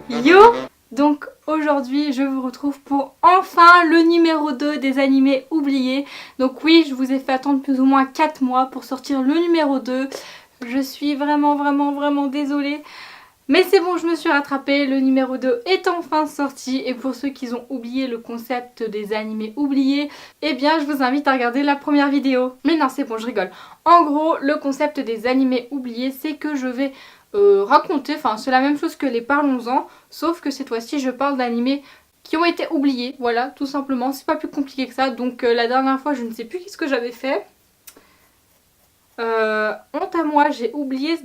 Yo! Donc aujourd'hui je vous retrouve pour enfin le numéro 2 des animés oubliés. Donc oui, je vous ai fait attendre plus ou moins 4 mois pour sortir le numéro 2. Je suis vraiment désolée. Mais c'est bon, je me suis rattrapée, le numéro 2 est enfin sorti. Et pour ceux qui ont oublié le concept des animés oubliés, eh bien je vous invite à regarder la première vidéo. Mais non, c'est bon, je rigole. En gros, le concept des animés oubliés, c'est que je vais raconter, enfin c'est la même chose que les Parlons-en, sauf que cette fois-ci je parle d'animés qui ont été oubliés, voilà, tout simplement, c'est pas plus compliqué que ça. Donc la dernière fois je ne sais plus ce que j'avais fait. Honte à moi, j'ai oublié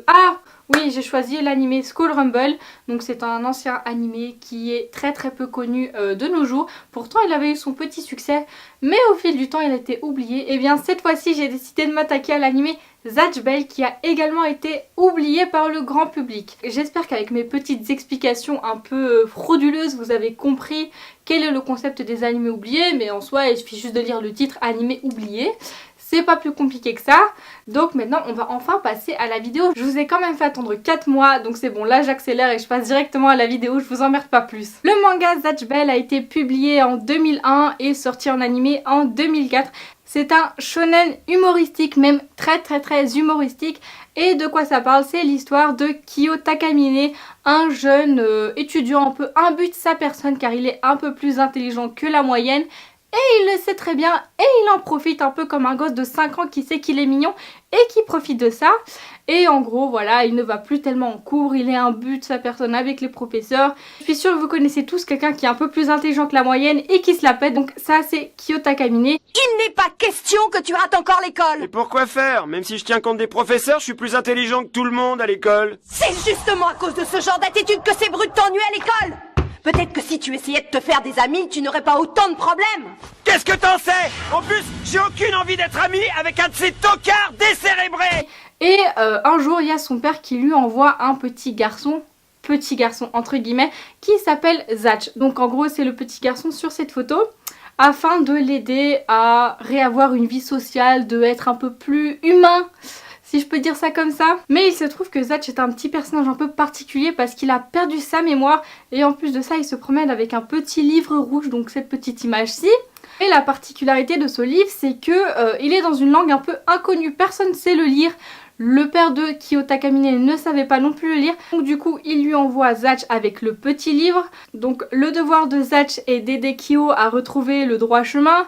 Ah oui, j'ai choisi l'animé School Rumble. Donc c'est un ancien animé qui est très peu connu de nos jours. Pourtant il avait eu son petit succès, mais au fil du temps il a été oublié. Et bien cette fois-ci j'ai décidé de m'attaquer à l'animé Zatch Bell, qui a également été oublié par le grand public. J'espère qu'avec mes petites explications un peu frauduleuses vous avez compris quel est le concept des animés oubliés. Mais en soi il suffit juste de lire le titre animé oublié. C'est pas plus compliqué que ça. Donc maintenant on va enfin passer à la vidéo. Je vous ai quand même fait attendre 4 mois, donc c'est bon, là j'accélère et je passe directement à la vidéo, je vous emmerde pas plus. Le manga Zatch Bell a été publié en 2001 et sorti en animé en 2004. C'est un shonen humoristique, même très humoristique. Et de quoi ça parle? C'est l'histoire de Kyo Takamine, un jeune étudiant un peu imbu de sa personne car il est un peu plus intelligent que la moyenne. Et il le sait très bien et il en profite un peu comme un gosse de 5 ans qui sait qu'il est mignon et qui profite de ça. Et en gros voilà, il ne va plus tellement en cours, il est imbu de sa personne avec les professeurs. Je suis sûre que vous connaissez tous quelqu'un qui est un peu plus intelligent que la moyenne et qui se la pète. Donc ça c'est Kyo Takamine. Il n'est pas question que tu rates encore l'école. Et pourquoi faire? Même si je tiens compte des professeurs, je suis plus intelligent que tout le monde à l'école. C'est justement à cause de ce genre d'attitude que ces brutes t'ennuient à l'école. Peut-être que si tu essayais de te faire des amis, tu n'aurais pas autant de problèmes. Qu'est-ce que t'en sais? En plus, j'ai aucune envie d'être ami avec un de ces tocards décérébrés. Et un jour, il y a son père qui lui envoie un petit garçon entre guillemets, qui s'appelle Zatch. Donc en gros, c'est le petit garçon sur cette photo, afin de l'aider à réavoir une vie sociale, de être un peu plus humain, si je peux dire ça comme ça. Mais il se trouve que Zatch est un petit personnage un peu particulier parce qu'il a perdu sa mémoire et en plus de ça il se promène avec un petit livre rouge, donc cette petite image-ci. Et la particularité de ce livre, c'est que il est dans une langue un peu inconnue, personne ne sait le lire. Le père de Kyo Takamine ne savait pas non plus le lire, donc du coup il lui envoie Zatch avec le petit livre. Donc le devoir de Zatch est d'aider Kyo à retrouver le droit chemin.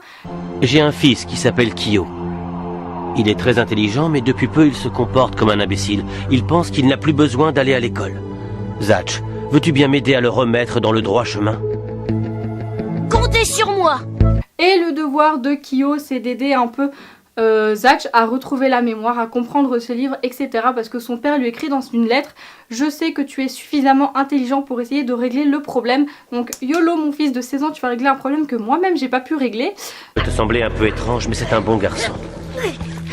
J'ai un fils qui s'appelle Kyo. Il est très intelligent, mais depuis peu il se comporte comme un imbécile. Il pense qu'il n'a plus besoin d'aller à l'école. Zatch, veux-tu bien m'aider à le remettre dans le droit chemin? Comptez sur moi. Et le devoir de Kyo, c'est d'aider un peu Zatch à retrouver la mémoire, à comprendre ce livre, etc. Parce que son père lui écrit dans une lettre: je sais que tu es suffisamment intelligent pour essayer de régler le problème. Donc YOLO mon fils de 16 ans, tu vas régler un problème que moi-même j'ai pas pu régler. Ça peut te sembler un peu étrange, mais c'est un bon garçon.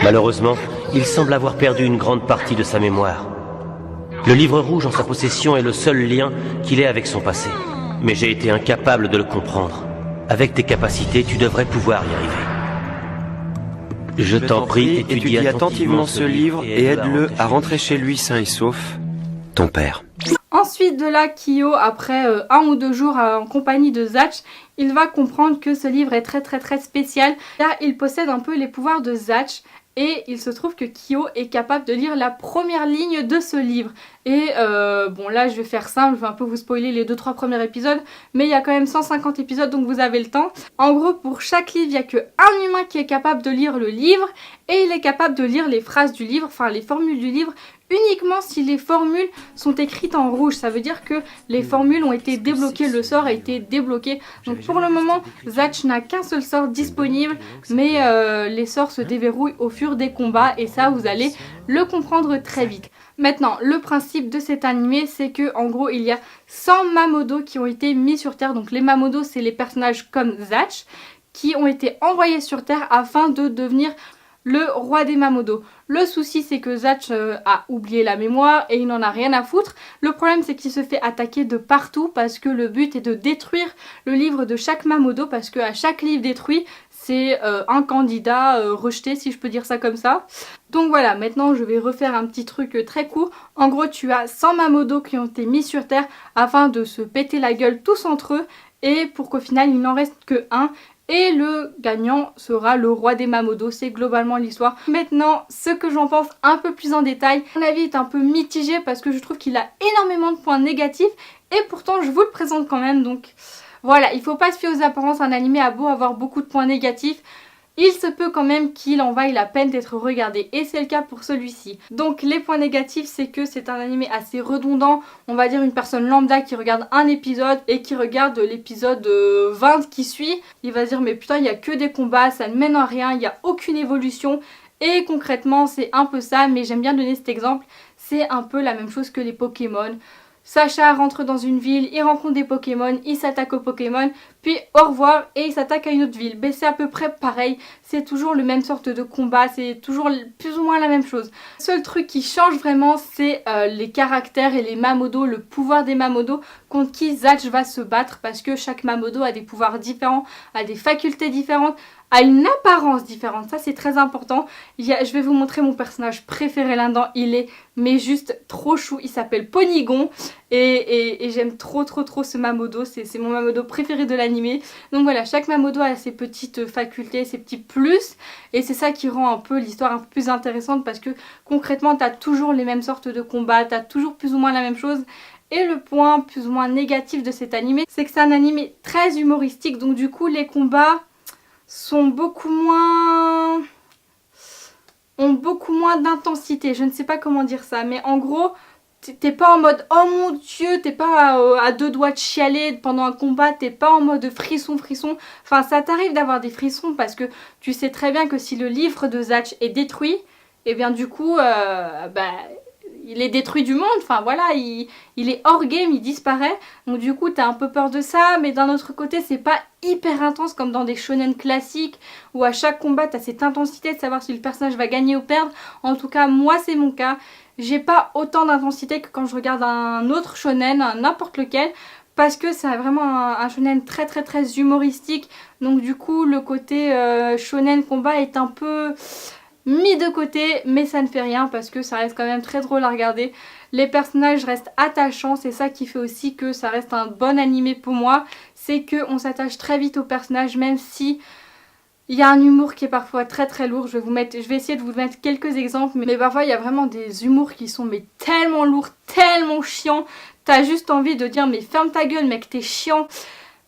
Malheureusement, il semble avoir perdu une grande partie de sa mémoire. Le livre rouge en sa possession est le seul lien qu'il ait avec son passé. Mais j'ai été incapable de le comprendre. Avec tes capacités, tu devrais pouvoir y arriver. Je t'en prie, étudie attentivement ce livre et aide-le à rentrer chez lui sain et sauf. Ton père. Ensuite de là, Kyo, après 1 ou 2 jours en compagnie de Zatch, il va comprendre que ce livre est très spécial car il possède un peu les pouvoirs de Zatch. Et il se trouve que Kyo est capable de lire la première ligne de ce livre. Et bon là je vais faire simple, je vais un peu vous spoiler les 2-3 premiers épisodes, mais il y a quand même 150 épisodes donc vous avez le temps. En gros pour chaque livre il n'y a qu'un humain qui est capable de lire le livre et il est capable de lire les phrases du livre, enfin les formules du livre, uniquement si les formules sont écrites en rouge. Ça veut dire que les formules ont été débloquées, le sort a été débloqué. Donc pour le moment Zatch n'a qu'un seul sort disponible, mais les sorts se déverrouillent au fur des combats et ça vous allez le comprendre très vite. Maintenant le principe de cet animé, c'est que en gros il y a 100 Mamodo qui ont été mis sur Terre. Donc les Mamodo c'est les personnages comme Zatch qui ont été envoyés sur Terre afin de devenir le roi des Mamodo. Le souci c'est que Zatch a oublié la mémoire et il n'en a rien à foutre. Le problème c'est qu'il se fait attaquer de partout parce que le but est de détruire le livre de chaque Mamodo, parce que à chaque livre détruit c'est un candidat rejeté, si je peux dire ça comme ça. Donc voilà, maintenant je vais refaire un petit truc très court. En gros, tu as 100 Mamodo qui ont été mis sur terre afin de se péter la gueule tous entre eux, et pour qu'au final il n'en reste que un. Et le gagnant sera le roi des Mamodo, c'est globalement l'histoire. Maintenant, ce que j'en pense un peu plus en détail, mon avis est un peu mitigé parce que je trouve qu'il a énormément de points négatifs et pourtant je vous le présente quand même. Donc voilà, il faut pas se fier aux apparences, un animé a beau avoir beaucoup de points négatifs, il se peut quand même qu'il en vaille la peine d'être regardé et c'est le cas pour celui-ci. Donc les points négatifs, c'est que c'est un animé assez redondant, on va dire une personne lambda qui regarde un épisode et qui regarde l'épisode 20 qui suit, il va se dire mais putain il y a que des combats, ça ne mène à rien, il n'y a aucune évolution. Et concrètement c'est un peu ça, mais j'aime bien donner cet exemple, c'est un peu la même chose que les Pokémon. Sacha rentre dans une ville, il rencontre des Pokémon, il s'attaque aux Pokémon, puis au revoir et il s'attaque à une autre ville. Mais c'est à peu près pareil, c'est toujours le même sorte de combat, c'est toujours plus ou moins la même chose. Le seul truc qui change vraiment, c'est les caractères et les Mamodo, le pouvoir des Mamodo contre qui Zatch va se battre parce que chaque Mamodo a des pouvoirs différents, a des facultés différentes, a une apparence différente, ça c'est très important. Je vais vous montrer mon personnage préféré là-dedans, il est mais juste trop chou, il s'appelle Ponygon et j'aime trop ce Mamodo, c'est mon Mamodo préféré de l'animé. Donc voilà, chaque Mamodo a ses petites facultés, ses petits plus et c'est ça qui rend un peu l'histoire un peu plus intéressante parce que concrètement t'as toujours les mêmes sortes de combats, t'as toujours plus ou moins la même chose. Et le point plus ou moins négatif de cet animé, c'est que c'est un animé très humoristique, donc du coup les combats ont beaucoup moins d'intensité, je ne sais pas comment dire ça, mais en gros t'es pas en mode oh mon dieu, t'es pas à deux doigts de chialer pendant un combat, t'es pas en mode frisson, enfin ça t'arrive d'avoir des frissons parce que tu sais très bien que si le livre de Zatch est détruit, et bien du coup il est détruit du monde, enfin voilà, il est hors game, il disparaît. Donc du coup t'as un peu peur de ça, mais d'un autre côté c'est pas hyper intense comme dans des shonen classiques où à chaque combat t'as cette intensité de savoir si le personnage va gagner ou perdre. En tout cas moi c'est mon cas, j'ai pas autant d'intensité que quand je regarde un autre shonen, n'importe lequel, parce que c'est vraiment un shonen très humoristique. Donc du coup le côté shonen combat est un peu mis de côté, mais ça ne fait rien parce que ça reste quand même très drôle à regarder. Les personnages restent attachants, c'est ça qui fait aussi que ça reste un bon animé pour moi, c'est qu'on s'attache très vite aux personnages même si il y a un humour qui est parfois très lourd. Je vais essayer de vous mettre quelques exemples, mais parfois il y a vraiment des humours qui sont mais tellement lourds, tellement chiants, t'as juste envie de dire mais ferme ta gueule mec, t'es chiant.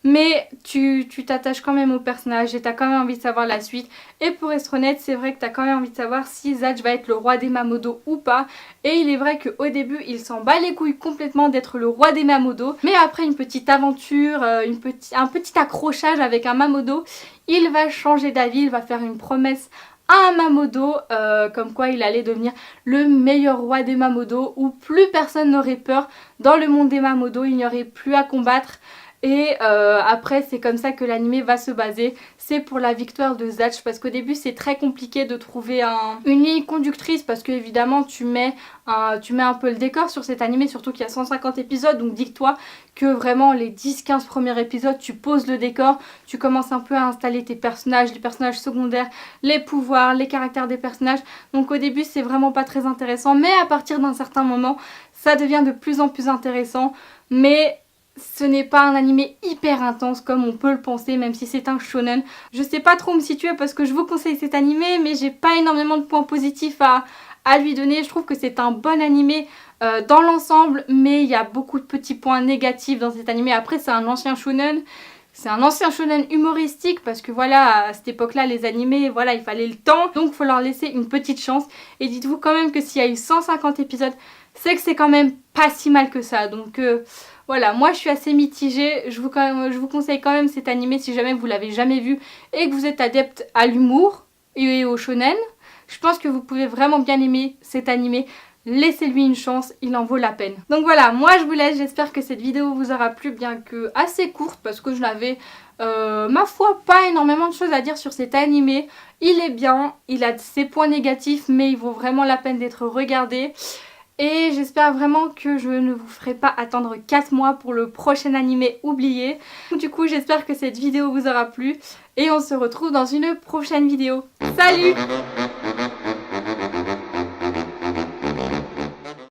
Mais tu t'attaches quand même au personnage et t'as quand même envie de savoir la suite. Et pour être honnête, c'est vrai que t'as quand même envie de savoir si Zatch va être le roi des Mamodo ou pas. Et il est vrai qu'au début, il s'en bat les couilles complètement d'être le roi des Mamodo. Mais après une petite aventure, un petit accrochage avec un Mamodo, il va changer d'avis, il va faire une promesse à un Mamodo, comme quoi il allait devenir le meilleur roi des Mamodo, où plus personne n'aurait peur. Dans le monde des Mamodo, il n'y aurait plus à combattre. Et après c'est comme ça que l'animé va se baser, c'est pour la victoire de Zatch parce qu'au début c'est très compliqué de trouver une ligne conductrice parce que évidemment tu mets un peu le décor sur cet animé, surtout qu'il y a 150 épisodes, donc dis-toi que vraiment les 10-15 premiers épisodes tu poses le décor, tu commences un peu à installer tes personnages, les personnages secondaires, les pouvoirs, les caractères des personnages, donc au début c'est vraiment pas très intéressant, mais à partir d'un certain moment ça devient de plus en plus intéressant, mais ce n'est pas un animé hyper intense comme on peut le penser, même si c'est un shonen. Je sais pas trop où me situer parce que je vous conseille cet animé, mais j'ai pas énormément de points positifs à lui donner. Je trouve que c'est un bon animé dans l'ensemble, mais il y a beaucoup de petits points négatifs dans cet animé. Après c'est un ancien shonen. C'est un ancien shonen humoristique parce que voilà, à cette époque-là, les animés, voilà, il fallait le temps. Donc il faut leur laisser une petite chance. Et dites-vous quand même que s'il y a eu 150 épisodes, c'est que c'est quand même pas si mal que ça. Donc voilà, moi je suis assez mitigée. Je vous conseille quand même cet animé si jamais vous l'avez jamais vu et que vous êtes adepte à l'humour et au shonen. Je pense que vous pouvez vraiment bien aimer cet animé. Laissez-lui une chance, il en vaut la peine. Donc voilà, moi je vous laisse, j'espère que cette vidéo vous aura plu, bien que assez courte parce que je n'avais, ma foi, pas énormément de choses à dire sur cet animé. Il est bien, il a ses points négatifs, mais il vaut vraiment la peine d'être regardé. Et j'espère vraiment que je ne vous ferai pas attendre 4 mois pour le prochain animé oublié. Du coup j'espère que cette vidéo vous aura plu et on se retrouve dans une prochaine vidéo. Salut!